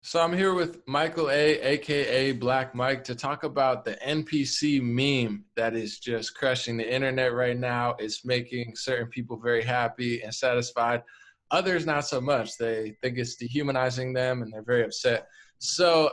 So I'm here with Michael A, aka Black Mike, to talk about the NPC meme that is just crushing the internet right now. It's making certain people very happy and satisfied. Others not so much. They think it's dehumanizing them and they're very upset. So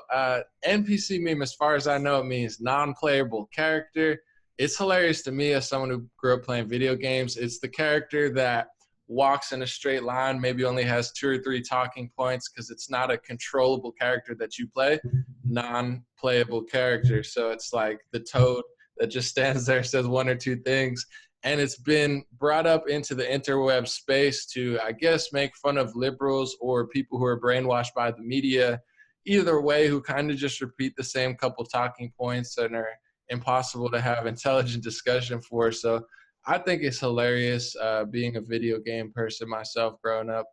NPC meme, as far as I know, it means non-playable character. It's hilarious to me as someone who grew up playing video games. It's the character that walks in a straight line, maybe only has two or three talking points because it's not a controllable character that you play, non-playable character. So it's like the toad that just stands there, says one or two things. And it's been brought up into the interweb space to, I guess, make fun of liberals or people who are brainwashed by the media, either way, who kind of just repeat the same couple talking points and are impossible to have intelligent discussion for. So I think it's hilarious being a video game person myself growing up.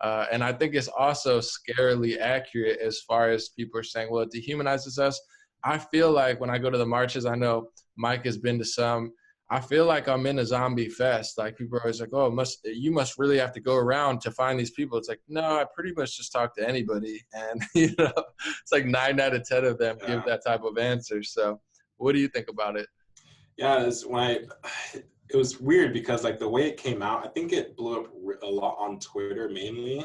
And I think it's also scarily accurate as far as people are saying, well, it dehumanizes us. I feel like when I go to the marches, I know Mike has been to some, I feel like I'm in a zombie fest. Like people are always like, oh, you must really have to go around to find these people. It's like, no, I pretty much just talk to anybody. And, it's like 9 out of 10 of them give Yeah, that type of answer. So what do you think about it? yeah. It was weird because like the way it came out, I think it blew up a lot on Twitter mainly.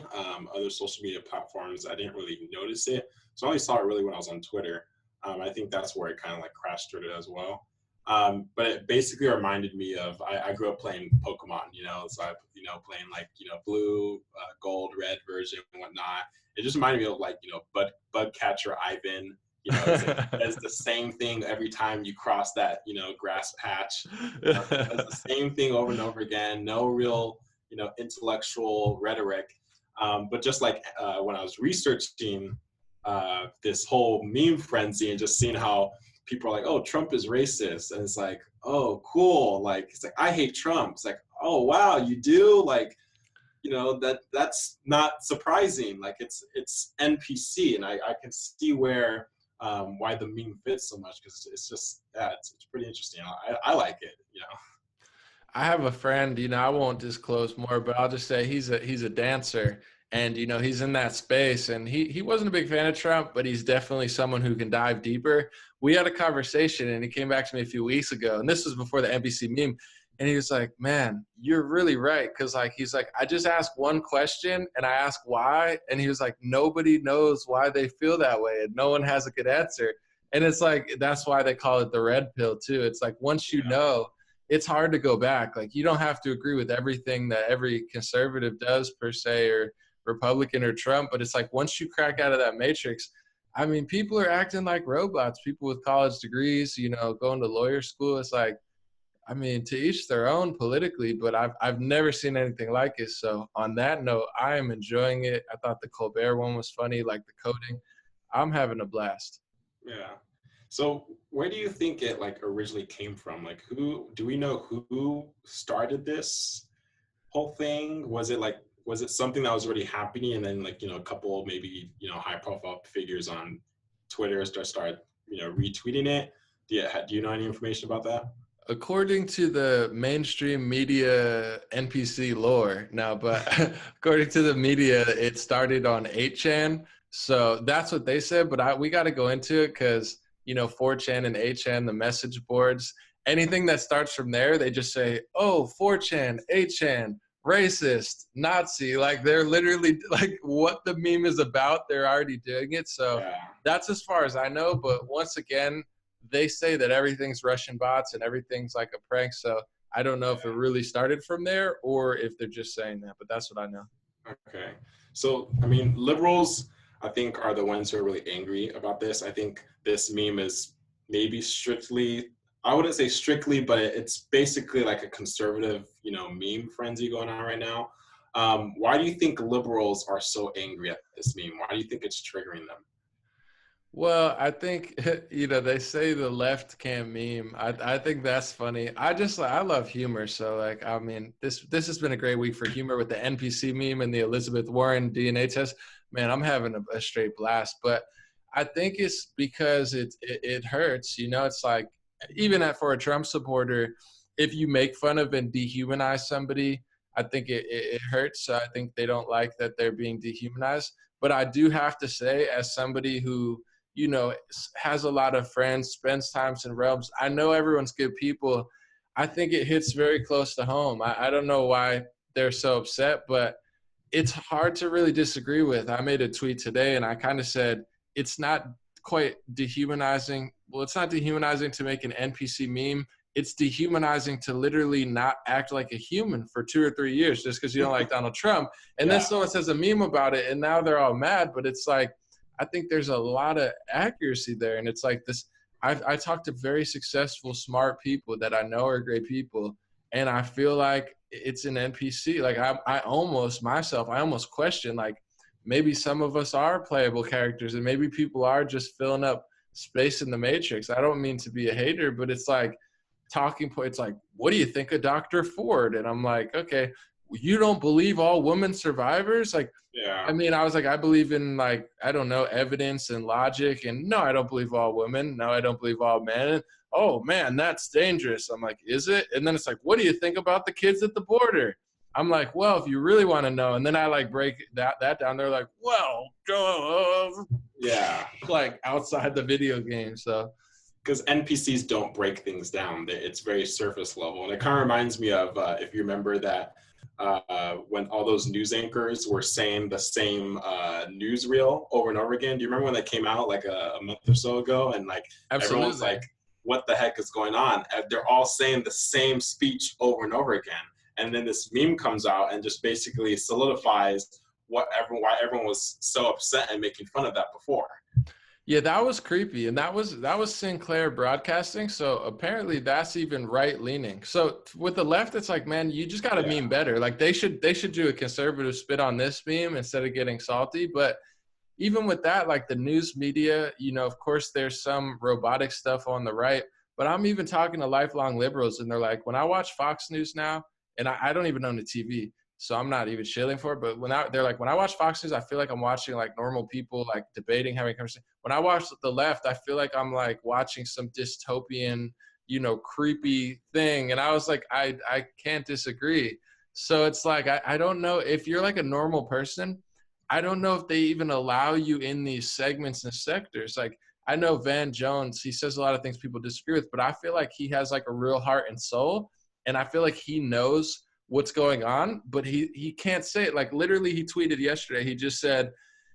Other social media platforms, I didn't really notice it, so I only saw it really when I was on Twitter. I think that's where it kind of like crashed through it as well. But it basically reminded me of I grew up playing Pokemon, so I playing like blue, gold, red version and whatnot. It just reminded me of like Bug Catcher Ivan. It's the same thing every time you cross that grass patch. It does the same thing over and over again. No real intellectual rhetoric. But just like when I was researching this whole meme frenzy and just seeing how people are like, oh, Trump is racist, and it's like, oh, cool. Like it's like I hate Trump. It's like, oh wow, you do. Like that's not surprising. Like it's NPC, and I can see why the meme fits so much because it's just it's pretty interesting. I like it. I have a friend, I won't disclose more, but I'll just say he's a dancer and he's in that space and he wasn't a big fan of Trump, but he's definitely someone who can dive deeper. We had a conversation and he came back to me a few weeks ago and this was before the NBC meme and he was like, "Man, you're really right." Cause like, he's like, "I just asked one question and I asked why." And he was like, "Nobody knows why they feel that way and no one has a good answer." And it's like, that's why they call it the red pill too. It's like, once you Yeah. know, it's hard to go back. Like you don't have to agree with everything that every conservative does per se, or Republican or Trump, but it's like once you crack out of that matrix, I mean, people are acting like robots. People with college degrees, going to lawyer school. It's like, I mean, to each their own politically, but I've never seen anything like it. So on that note, I am enjoying it. I thought the Colbert one was funny, like the coding. I'm having a blast. Yeah. So where do you think it like originally came from? Like who do we know who started this whole thing? Was it something that was already happening and then like, a couple maybe, high profile figures on Twitter started, retweeting it? Do you know any information about that? According to the mainstream media NPC lore, now, but according to the media, it started on 8chan. So that's what they said, but we got to go into it because, 4chan and 8chan, the message boards, anything that starts from there, they just say, oh, 4chan, 8chan, racist, Nazi. Like they're literally like what the meme is about, they're already doing it. So Yeah. that's as far as I know. But once again, they say that everything's Russian bots and everything's like a prank. So I don't know if it really started from there or if they're just saying that, but that's what I know. Okay. So, I mean, liberals, I think, are the ones who are really angry about this. I think this meme is maybe strictly, I wouldn't say strictly, but it's basically like a conservative, meme frenzy going on right now. Why do you think liberals are so angry at this meme? Why do you think it's triggering them? Well, I think, they say the left can't meme. I think that's funny. I love humor. So like, I mean, this has been a great week for humor with the NPC meme and the Elizabeth Warren DNA test. Man, I'm having a straight blast. But I think it's because it hurts. It's like even for a Trump supporter, if you make fun of and dehumanize somebody, I think it hurts. So I think they don't like that they're being dehumanized. But I do have to say, as somebody who, you know, has a lot of friends, spends times in realms, I know everyone's good people. I think it hits very close to home. I don't know why they're so upset, but it's hard to really disagree with. I made a tweet today and I kind of said, it's not quite dehumanizing. Well, it's not dehumanizing to make an NPC meme. It's dehumanizing to literally not act like a human for 2 or 3 years just because you don't like Donald Trump. And then someone says a meme about it and now they're all mad. But it's like, I think there's a lot of accuracy there. And it's like this, I talk to very successful, smart people that I know are great people. And I feel like it's an NPC. Like I almost question, like, maybe some of us are playable characters and maybe people are just filling up space in the matrix. I don't mean to be a hater, but it's like talking points like, what do you think of Dr. Ford? And I'm like, okay, you don't believe all women survivors? Like, I mean, I was like, I believe in, like, I don't know, evidence and logic. And no, I don't believe all women. No, I don't believe all men. And, oh man, that's dangerous. I'm like, is it? And then it's like, what do you think about the kids at the border? I'm like, well, if you really want to know. And then I like break that down. They're like, well, like outside the video game. So, because NPCs don't break things down. It's very surface level. And it kind of reminds me of, if you remember that, when all those news anchors were saying the same newsreel over and over again. Do you remember when that came out like a month or so ago? And like everyone's like, what the heck is going on? And they're all saying the same speech over and over again. And then this meme comes out and just basically solidifies why everyone was so upset and making fun of that before. Yeah, that was creepy. And that was Sinclair Broadcasting. So apparently that's even right leaning. So with the left, it's like, man, you just got to meme better. Like they should do a conservative spit on this meme instead of getting salty. But even with that, like the news media, you know, of course there's some robotic stuff on the right, but I'm even talking to lifelong liberals and they're like, when I watch Fox News now, and I don't even own the TV, so I'm not even shilling for it. But they're like, when I watch Fox News, I feel like I'm watching like normal people, like debating, having a conversation. When I watch the left, I feel like I'm like watching some dystopian, you know, creepy thing. And I was like, I can't disagree. So it's like, I don't know if you're like a normal person, I don't know if they even allow you in these segments and sectors. Like I know Van Jones, he says a lot of things people disagree with, but I feel like he has like a real heart and soul. And I feel like he knows what's going on, but he can't say it. Like literally he tweeted yesterday,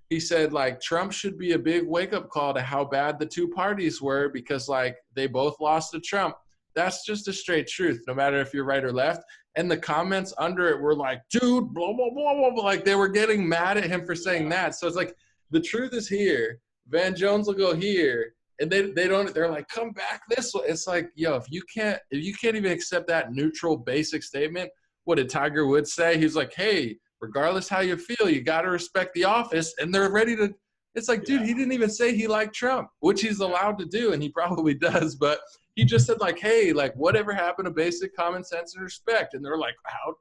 he said like Trump should be a big wake up call to how bad the two parties were because like they both lost to Trump. That's just a straight truth, no matter if you're right or left. And the comments under it were like, dude, blah, blah, blah, blah, blah. Like they were getting mad at him for saying that. So it's like, the truth is here. Van Jones will go here. And they're like, come back this way. It's like, yo, if you can't even accept that neutral basic statement, what did Tiger Woods say? He's like, hey, regardless how you feel, you got to respect the office. And they're ready to, it's like, dude, he didn't even say he liked Trump, which he's allowed to do. And he probably does. But he just said like, hey, like whatever happened to basic common sense and respect? And they're like, out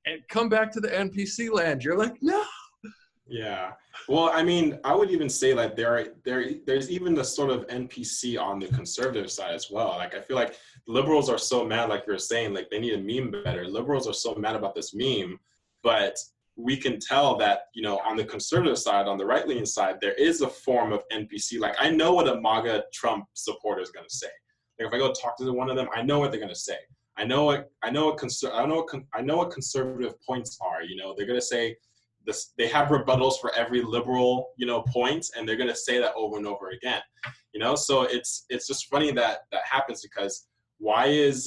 and come back to the NPC land. You're like, no. Yeah. Well, I mean, I would even say like there's even the sort of NPC on the conservative side as well. Like I feel like liberals are so mad, like you're saying, like they need a meme better. Liberals are so mad about this meme, but we can tell that, you know, on the conservative side, on the right-leaning side, there is a form of NPC. Like I know what a MAGA Trump supporter is going to say. Like if I go talk to one of them, I know what they're going to say. I know what conservative points are. You know, they're going to say this. They have rebuttals for every liberal, you know, point, and they're going to say that over and over again. You know, so it's just funny that happens because why is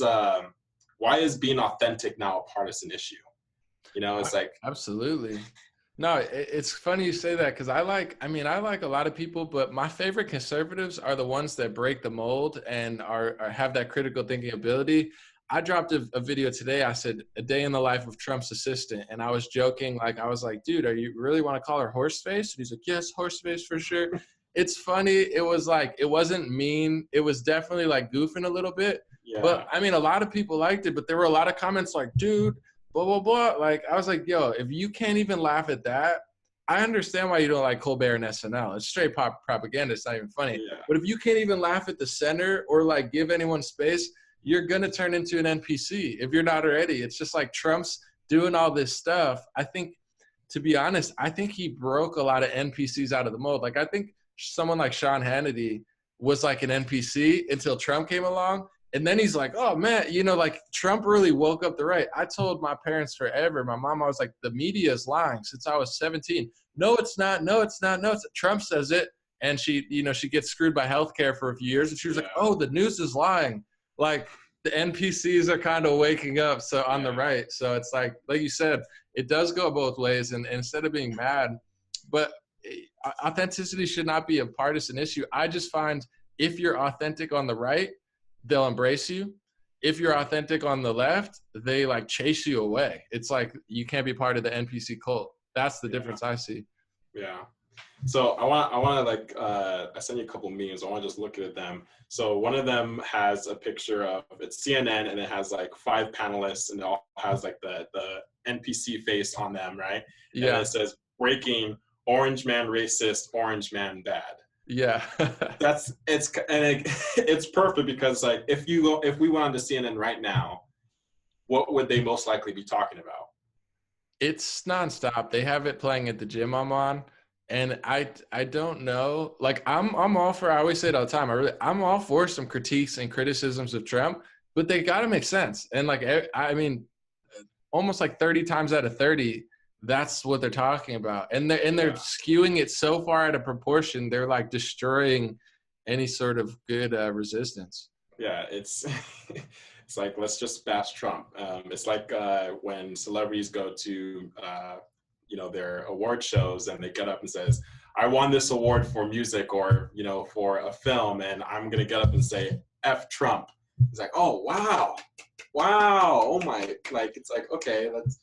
being authentic now a partisan issue? You know, it's like absolutely. No, it's funny you say that because I like a lot of people, but my favorite conservatives are the ones that break the mold and are have that critical thinking ability. I dropped a video today. I said, a day in the life of Trump's assistant. And I was joking. Like, I was like, dude, are you really want to call her Horseface? And he's like, yes, Horseface for sure. It's funny. It was like, it wasn't mean. It was definitely like goofing a little bit. Yeah. But I mean, a lot of people liked it, but there were a lot of comments like, dude, blah, blah, blah. Like, I was like, yo, if you can't even laugh at that, I understand why you don't like Colbert and SNL. It's straight propaganda. It's not even funny. Yeah. But if you can't even laugh at the center or like give anyone space, you're going to turn into an NPC if you're not already. It's just like Trump's doing all this stuff. I think to be honest, I think he broke a lot of NPCs out of the mold. Like, I think someone like Sean Hannity was like an NPC until Trump came along. And then he's like, oh, man, you know, like Trump really woke up the right. I told my parents forever, my mom, I was like, the media is lying since I was 17. No, it's not. No, it's not. No, it's Trump says it. And she, you know, she gets screwed by healthcare for a few years. And she was like, oh, the news is lying. Like, the NPCs are kind of waking up. So on the right. So it's like you said, it does go both ways. And instead of being mad, but authenticity should not be a partisan issue. I just find if you're authentic on the right, they'll embrace you. If you're authentic on the left, they like chase you away. It's like you can't be part of the NPC cult. That's the difference I see. Yeah. So I want to like I sent you a couple memes. I want to just look at them. So one of them has a picture of it's CNN and it has like 5 panelists and it all has like the NPC face on them, right? Yeah. And it says breaking, orange man racist, orange man bad. Yeah. It's perfect because like if we went on to CNN right now, what would they most likely be talking about? It's nonstop. They have it playing at the gym I'm on. And I don't know, like I'm all for, I always say it all the time, I'm all for some critiques and criticisms of Trump, but they got to make sense. And like, I mean, almost like 30 times out of 30, that's what they're talking about. And they're skewing it so far out of proportion. They're like destroying any sort of good resistance. Yeah, it's it's like, let's just bash Trump. It's like when celebrities go to you know, their award shows and they get up and says, I won this award for music or, you know, for a film, and I'm going to get up and say, F Trump. It's like, oh, wow. Oh my, like, it's like, okay, it's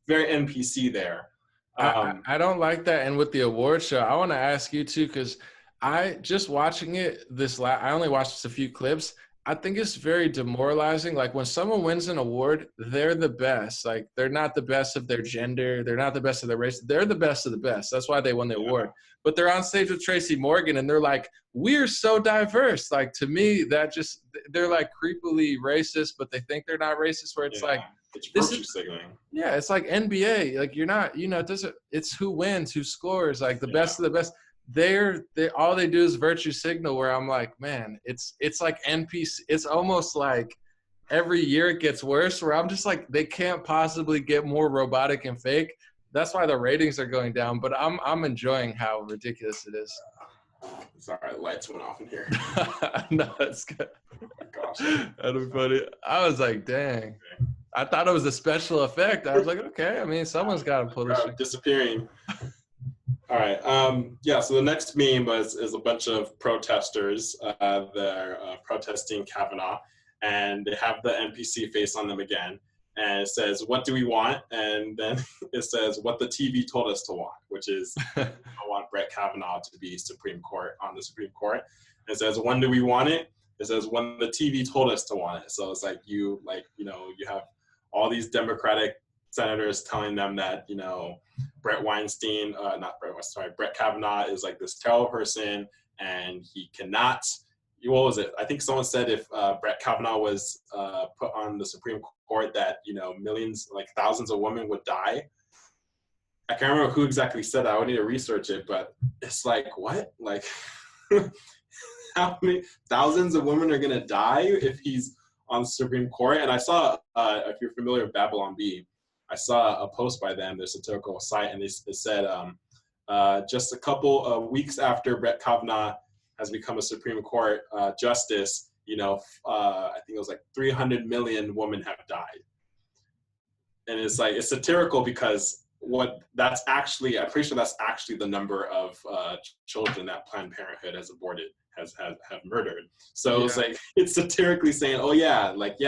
very NPC there. I don't like that. And with the award show, I want to ask you too, because I just watching it I only watched just a few clips. I think it's very demoralizing. Like when someone wins an award, they're the best. Like they're not the best of their gender. They're not the best of their race. They're the best of the best. That's why they won the award. But they're on stage with Tracy Morgan and they're like, we're so diverse. Like to me, they're like creepily racist, but they think they're not racist, where it's like, it's virtue signaling. Yeah, it's like NBA. Like you're not, you know, it's who wins, who scores, like the best of the best. They all they do is virtue signal, where I'm like, man, it's like NPC. It's almost like every year it gets worse, where I'm just like, they can't possibly get more robotic and fake. That's why the ratings are going down, but I'm enjoying how ridiculous it is. Sorry, lights went off in here. No, it's good. Oh my gosh. That'd be funny. I was like, dang. I thought it was a special effect. I was like, okay, I mean, someone's got to pull this shit. Disappearing. All right. So the next meme is a bunch of protesters. They're protesting Kavanaugh, and they have the NPC face on them again. And it says, what do we want? And then it says, what the TV told us to want, which is, I want Brett Kavanaugh to be on the Supreme Court. And it says, when do we want it? It says, when the TV told us to want it. So it's like, you have all these Democratic senators telling them that, you know, Brett Kavanaugh is like this terrible person and he cannot, what was it? I think someone said if Brett Kavanaugh was put on the Supreme Court that, you know, millions, like thousands of women would die. I can't remember who exactly said that. I would need to research it, but it's like, what? Like, how many thousands of women are going to die if he's on the Supreme Court? And I saw, if you're familiar with Babylon Bee, I saw a post by them, their satirical site, and it said, just a couple of weeks after Brett Kavanaugh has become a Supreme Court justice, you know, I think it was like 300 million women have died. And it's like, it's satirical because I'm pretty sure that's actually the number of children that Planned Parenthood has aborted, have murdered. So it's like, it's satirically saying, oh yeah, like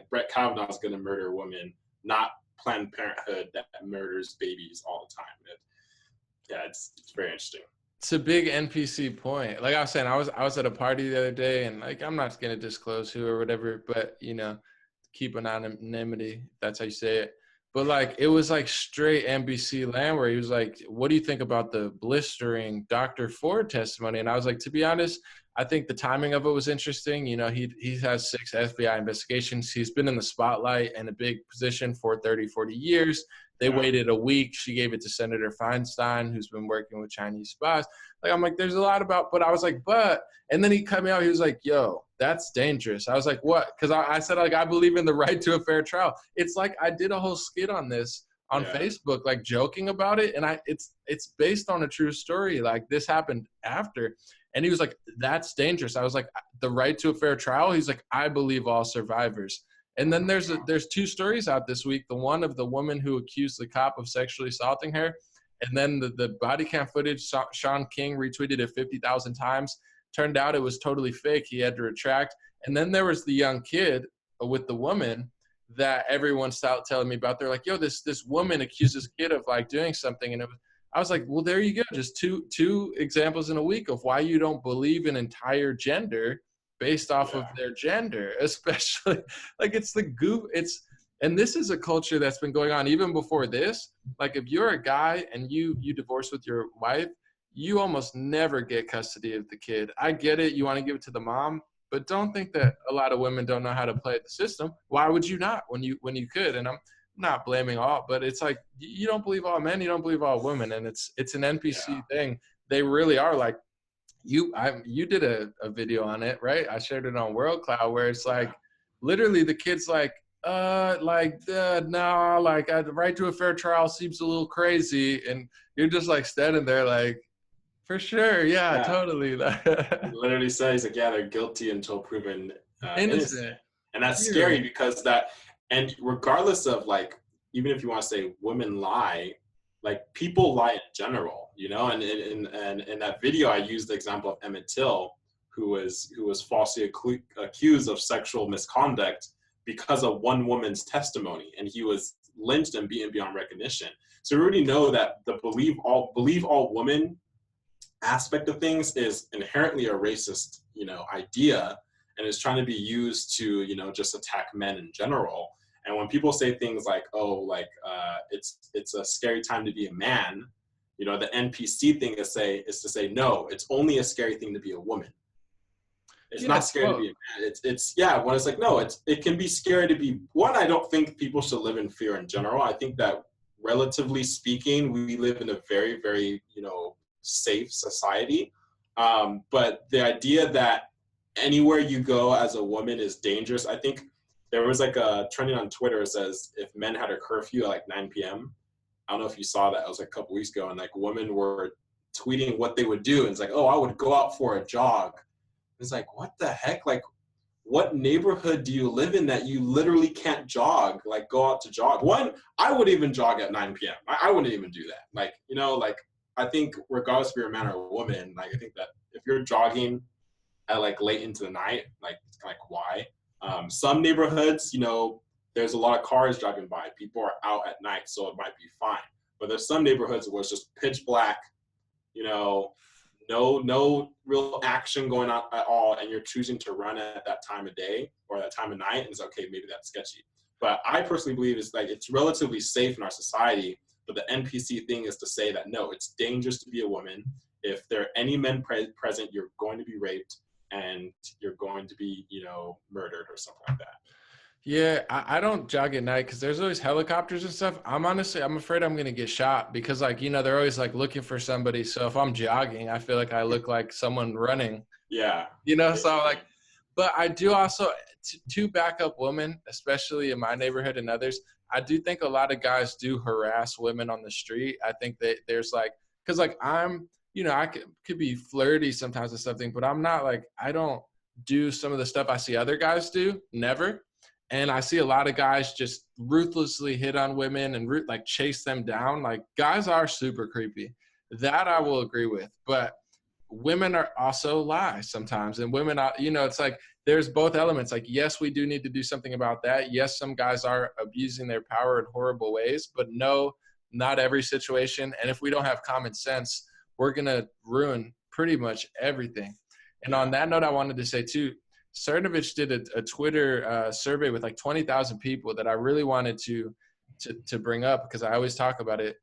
Brett Kavanaugh is going to murder women, not Planned Parenthood that murders babies all the time. It's very interesting. It's a big NPC point. Like I was saying, I was at a party the other day, and like I'm not gonna disclose who or whatever, but you know, keep anonymity. That's how you say it. But like it was like straight NBC land, where he was like, "What do you think about the blistering Dr. Ford testimony?" And I was like, to be honest, I think the timing of it was interesting. You know, he has 6 FBI investigations. He's been in the spotlight and a big position for 30, 40 years. They waited a week. She gave it to Senator Feinstein, who's been working with Chinese spies. Like, I'm like, there's a lot about, but I was like, and then he cut me out. He was like, yo, that's dangerous. I was like, what? Because I said, like, I believe in the right to a fair trial. It's like I did a whole skit on this on Facebook, like joking about it. And it's based on a true story. Like, this happened after. And he was like, that's dangerous. I was like, the right to a fair trial? He's like, I believe all survivors. And then there's 2 stories out this week. The one of the woman who accused the cop of sexually assaulting her. And then the body cam footage, Sean King retweeted it 50,000 times. Turned out it was totally fake. He had to retract. And then there was the young kid with the woman that everyone started telling me about. They're like, yo, this woman accused this kid of like doing something. And I was like, well, there you go. Just two examples in a week of why you don't believe in entire gender based off of their gender, especially like it's the goof. And this is a culture that's been going on even before this. Like, if you're a guy and you divorce with your wife, you almost never get custody of the kid. I get it. You want to give it to the mom, but don't think that a lot of women don't know how to play the system. Why would you not when you could? And I'm not blaming all, but it's like, you don't believe all men, you don't believe all women. And it's an NPC thing. They really are like, you did a video on it, right? I shared it on World Cloud where it's like, literally the kid's like, no, like the right to a fair trial seems a little crazy. And you're just like standing there like, for sure, yeah. Totally. He literally says, like, they're guilty until proven innocent. And that's scary because and regardless of, like, even if you want to say women lie, like, people lie in general, you know? And in that video, I used the example of Emmett Till, who was falsely accused of sexual misconduct because of one woman's testimony, and he was lynched and beaten beyond recognition. So we already know that the believe all women aspect of things is inherently a racist, idea, and is trying to be used to, just attack men in general. And when people say things like, it's a scary time to be a man, the NPC thing is to say, no, it's only a scary thing to be a woman. It's not scary to be a man. It's when it's like, no, it can be scary to be one. I don't think people should live in fear in general. I think that relatively speaking, we live in a very, very, safe society. But the idea that anywhere you go as a woman is dangerous. I think there was like a trending on Twitter. It says if men had a curfew at like 9 p.m. I don't know if you saw that. It was like a couple weeks ago, and like women were tweeting what they would do. And it's like, oh, I would go out for a jog. It's like, what the heck? Like, what neighborhood do you live in that you literally can't jog? Like, go out to jog. One, I would even jog at 9 p.m. I wouldn't even do that. Like, I think regardless if you're a man or a woman, like, I think that if you're jogging at like late into the night, like why? Some neighborhoods, there's a lot of cars driving by. People are out at night, so it might be fine. But there's some neighborhoods where it's just pitch black, no real action going on at all, and you're choosing to run at that time of day or that time of night, and it's okay, maybe that's sketchy. But I personally believe it's relatively safe in our society. But the NPC thing is to say that, no, it's dangerous to be a woman. If there are any men present, you're going to be raped and you're going to be, murdered or something like that. Yeah, I don't jog at night because there's always helicopters and stuff. I'm afraid I'm going to get shot because, like, they're always like looking for somebody. So if I'm jogging, I feel like I look like someone running. Yeah. So I'm like, but I do also, to back up women, especially in my neighborhood and others, I do think a lot of guys do harass women on the street. I think that there's like, because like I'm, I could be flirty sometimes or something, but I'm not like, I don't do some of the stuff I see other guys do, never. And I see a lot of guys just ruthlessly hit on women and like chase them down. Like, guys are super creepy. That I will agree with. But women are also lie sometimes. And women are, it's like there's both elements. Like, yes, we do need to do something about that. Yes, some guys are abusing their power in horrible ways. But no, not every situation. And if we don't have common sense, we're going to ruin pretty much everything. And on that note, I wanted to say, too, Cernovich did a Twitter survey with like 20,000 people that I really wanted to bring up because I always talk about it.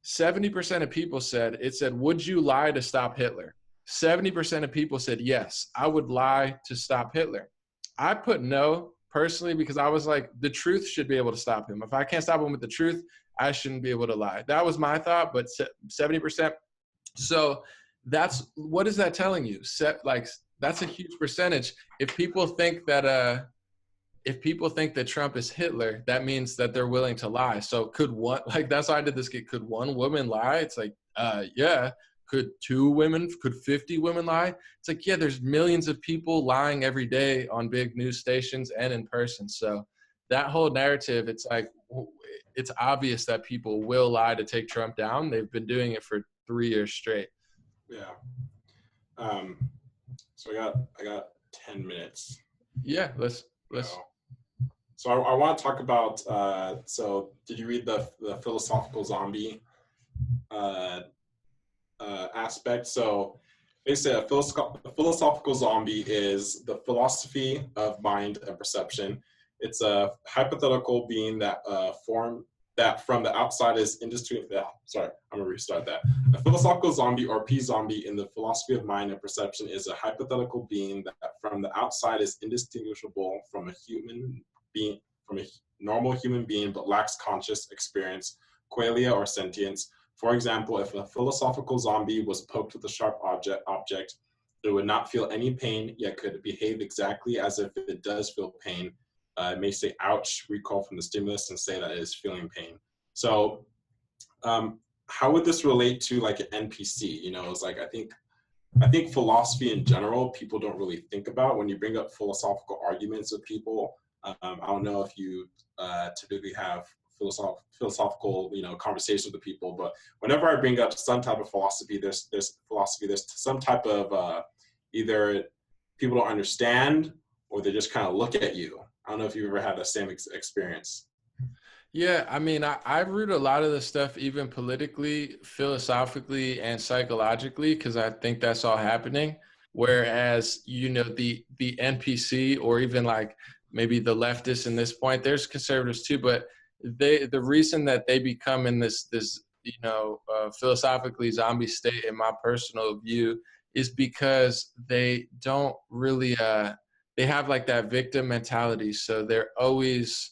70% of people said, would you lie to stop Hitler? 70% of people said, yes, I would lie to stop Hitler. I put no personally because I was like, the truth should be able to stop him. If I can't stop him with the truth, I shouldn't be able to lie. That was my thought, but 70%. So what is that telling you? Like, that's a huge percentage. If people think that Trump is Hitler, that means that they're willing to lie. So that's why I did this. Could one woman lie? It's like, yeah. Could 50 women lie? It's like, yeah, there's millions of people lying every day on big news stations and in person. So that whole narrative, it's like, it's obvious that people will lie to take Trump down. They've been doing it for 3 years straight. Yeah. So I got 10 minutes. Yeah, let's. So I want to talk about, so did you read the philosophical zombie aspect? So basically, a philosophical zombie is the philosophy of mind and perception. It's a hypothetical being that that from the outside is sorry, I'm gonna restart that. A philosophical zombie, or P-zombie, in the philosophy of mind and perception is a hypothetical being that from the outside is indistinguishable from a normal human being, but lacks conscious experience, qualia, or sentience. For example, if a philosophical zombie was poked with a sharp object, it would not feel any pain, yet could behave exactly as if it does feel pain. It may say, ouch, recoil from the stimulus, and say that it is feeling pain. So how would this relate to like an NPC? You know, it's like, I think philosophy in general, people don't really think about. When you bring up philosophical arguments with people, I don't know if you typically have philosophical, conversations with people, but whenever I bring up some type of philosophy, there's some type of either people don't understand, or they just kind of look at you. I don't know if you've ever had the same experience. Yeah, I mean, I root a lot of the stuff, even politically, philosophically, and psychologically, because I think that's all happening. Whereas, the NPC, or even like maybe the leftists in this point, there's conservatives too, but the reason that they become in this philosophically zombie state, in my personal view, is because they don't really they have like that victim mentality. So they're always,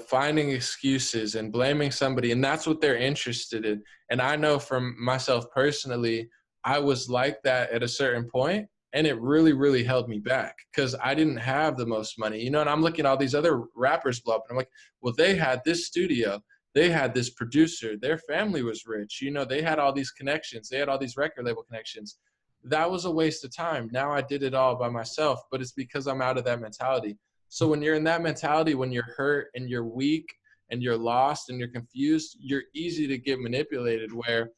finding excuses and blaming somebody, and that's what they're interested in. And I know from myself personally, I was like that at a certain point, and it really, really held me back because I didn't have the most money, and I'm looking at all these other rappers blow up, and I'm like, well, they had this studio, they had this producer, their family was rich, they had all these connections, they had all these record label connections. That was a waste of time. Now I did it all by myself, but it's because I'm out of that mentality. So when you're in that mentality, when you're hurt and you're weak and you're lost and you're confused, you're easy to get manipulated. Where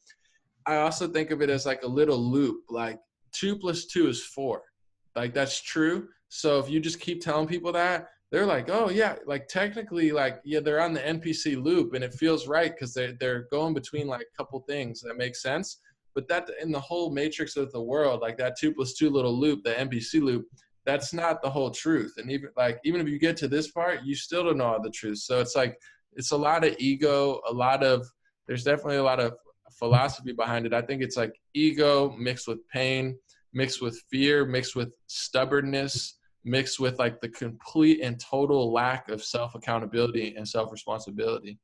I also think of it as like a little loop, like 2 + 2 is 4. Like, that's true. So if you just keep telling people that, they're like, oh yeah, like technically, like, yeah, they're on the NPC loop and it feels right because they're going between like a couple things that make sense. But that in the whole matrix of the world, like that 2 + 2 little loop, the NPC loop, that's not the whole truth. And even if you get to this part, you still don't know all the truth. So it's like, it's a lot of ego, there's definitely a lot of philosophy behind it. I think it's like ego mixed with pain, mixed with fear, mixed with stubbornness, mixed with like the complete and total lack of self-accountability and self-responsibility.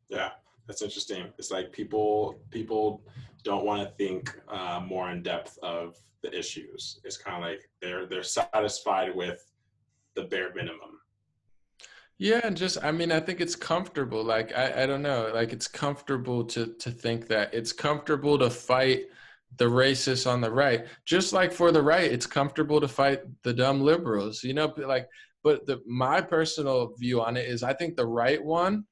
Yeah, that's interesting. It's like people don't want to think more in depth of the issues. It's kind of like they're satisfied with the bare minimum. Yeah, and I think it's comfortable. Like, I don't know, like it's comfortable to think that it's comfortable to fight the racists on the right. Just like for the right, it's comfortable to fight the dumb liberals, but my personal view on it is I think the right one,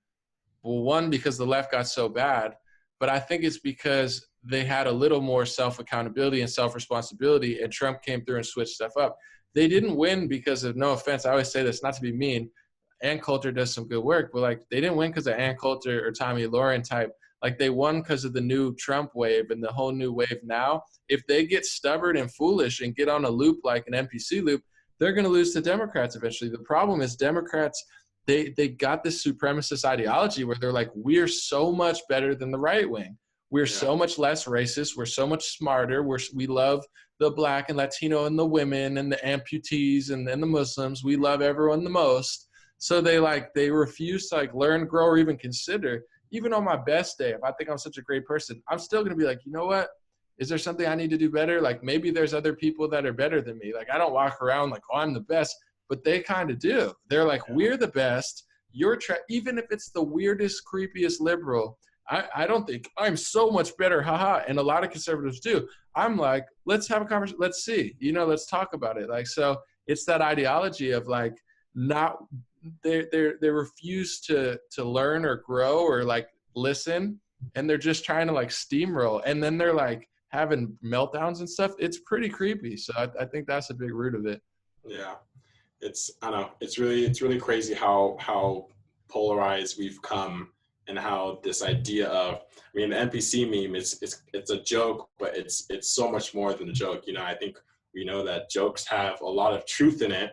because the left got so bad, but I think it's because they had a little more self-accountability and self-responsibility, and Trump came through and switched stuff up. They didn't win because of, no offense, I always say this, not to be mean, Ann Coulter does some good work, but like they didn't win because of Ann Coulter or Tommy Lauren type. Like, they won because of the new Trump wave and the whole new wave now. If they get stubborn and foolish and get on a loop like an NPC loop, they're going to lose to Democrats eventually. The problem is Democrats, they got this supremacist ideology where they're like, we're so much better than the right wing. We're so much less racist. We're so much smarter. We love the Black and Latino and the women and the amputees and the Muslims. We love everyone the most. So they refuse to like learn, grow, or even consider. Even on my best day, if I think I'm such a great person, I'm still going to be like, you know what? Is there something I need to do better? Like maybe there's other people that are better than me. Like I don't walk around like, oh, I'm the best, but they kind of do. They're like, we're the best. Even if it's the weirdest, creepiest liberal, I don't think I'm so much better. Haha. And a lot of conservatives do. I'm like, let's have a conversation. Let's see, let's talk about it. Like, so it's that ideology of like, they refuse to learn or grow or like listen, and they're just trying to like steamroll, and then they're like having meltdowns and stuff. It's pretty creepy. So I think that's a big root of it. Yeah, I don't know, it's really crazy how polarized we've come, and how this idea of, I mean, the NPC meme, it's a joke, but it's so much more than a joke. I think we know that jokes have a lot of truth in it.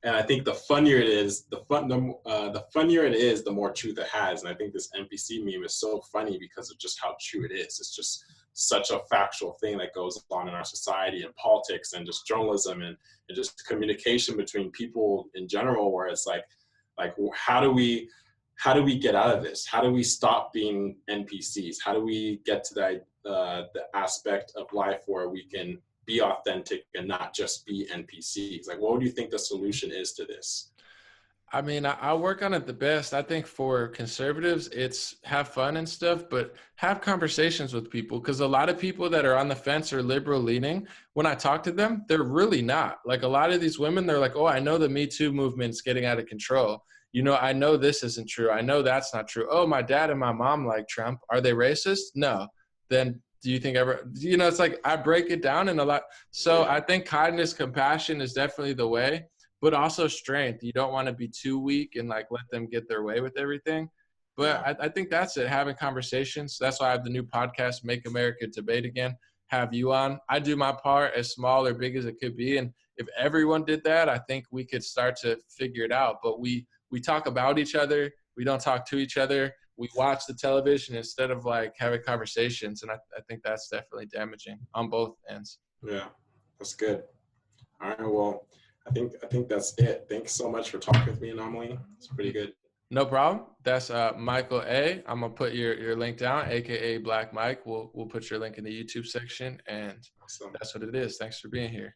And I think the funnier it is, the funnier it is, the more truth it has. And I think this NPC meme is so funny because of just how true it is. It's just such a factual thing that goes on in our society and politics and just journalism and just communication between people in general, where it's like how do we get out of this? How do we stop being NPCs? How do we get to the aspect of life where we can be authentic and not just be NPCs? Like, what do you think the solution is to this? I mean, I work on it the best. I think for conservatives, it's have fun and stuff, but have conversations with people, because a lot of people that are on the fence or liberal leaning, when I talk to them, they're really not. Like a lot of these women, they're like, oh, I know the Me Too movement's getting out of control. I know this isn't true. I know that's not true. Oh, my dad and my mom like Trump. Are they racist? No. Then do you think ever, it's like I break it down in a lot. So I think kindness, compassion is definitely the way, but also strength. You don't want to be too weak and like let them get their way with everything. But I think that's it, having conversations. That's why I have the new podcast, Make America Debate Again, have you on. I do my part, as small or big as it could be. And if everyone did that, I think we could start to figure it out. But we talk about each other. We don't talk to each other. We watch the television instead of like having conversations. And I think that's definitely damaging on both ends. Yeah, that's good. All right, well, I think that's it. Thanks so much for talking with me, Anomaly. It's pretty good. No problem. That's Michael A. I'm gonna put your link down, aka Black Mike. We'll put your link in the YouTube section, and awesome. That's what it is. Thanks for being here.